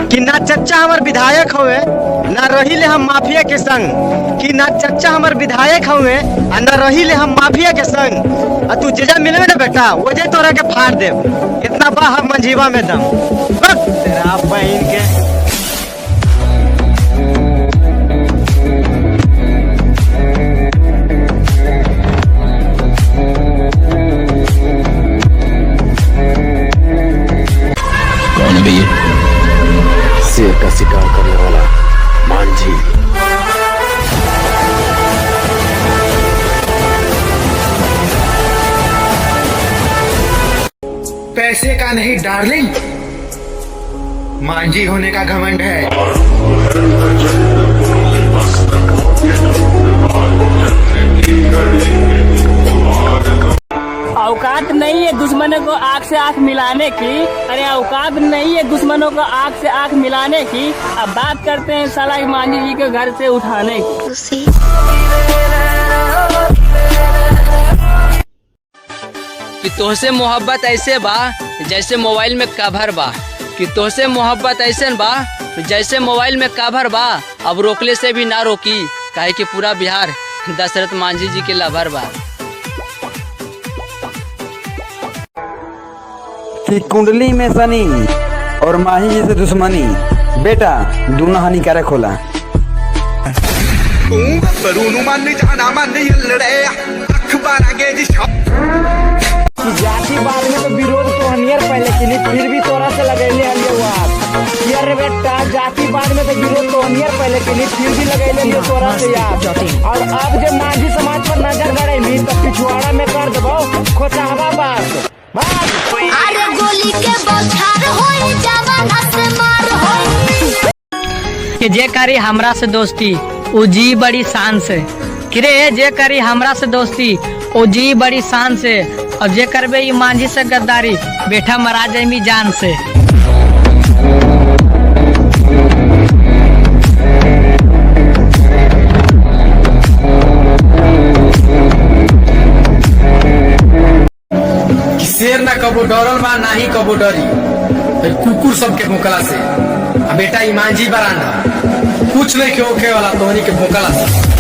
कि ना चच्चा हमार विधायक हुए ना रही ले हम माफिया के संग, कि ना चच्चा हमार विधायक हुए और ना रही ले हम माफिया के संग। तू जेजा मिले ना बेटा वजह तोरा के फाड़ दे, इतना बा हम मंजीवा में दम तेरा बहन के। शेर का शिकार करने वाला मांझी। पैसे का नहीं डार्लिंग, मांझी होने का घमंड है। औकात नहीं है दुश्मनों को आंख से आंख मिलाने की। अरे औकात नहीं है दुश्मनों को आंख से आंख मिलाने की। अब बात करते हैं साला मांझी जी के घर से उठाने की। कि तोहसे मोहब्बत ऐसे बा जैसे मोबाइल में कवर बा, कि तोहसे मोहब्बत ऐसे बा जैसे मोबाइल में कवर बा। अब रोकले से भी ना रोकी, काहे कि पूरा बिहार दशरथ मांझी जी के लवर बा। कि कुंडली में शनि और माही जी से दुश्मनी, बेटा दोनों हानिकारक होला। जातिवाद में तो विरोध तो हनियर पहले की नहीं, फिर भी तोरा से लगैले हलिए याद यार बेटा। जातिवाद में तो विरोध तो हनियर पहले की नहीं, फिर भी लगैले हलिए तोरा से याद। और अब जब मांझी समाज पर नजर गड़ेली तो पिछवाड़ा में कर देबो खोचावा बात। अरे गोली के बौछार होई जवाना से मार होई। कि जे करी हमरा से दोस्ती ओ जी बड़ी शान से, कि रे जे करी हमरा से दोस्ती ओ जी बड़ी शान से। और जे करबे ई मांझी से गद्दारी बेटा मरा जामी जान से। शेर ना कबो डरल बा ना ही कबो डरी कुकुर सबके भोकला से। बेटा ई मांझी बरांडा कुछ नहीं के होखे वाला तोहनी के भोकला से।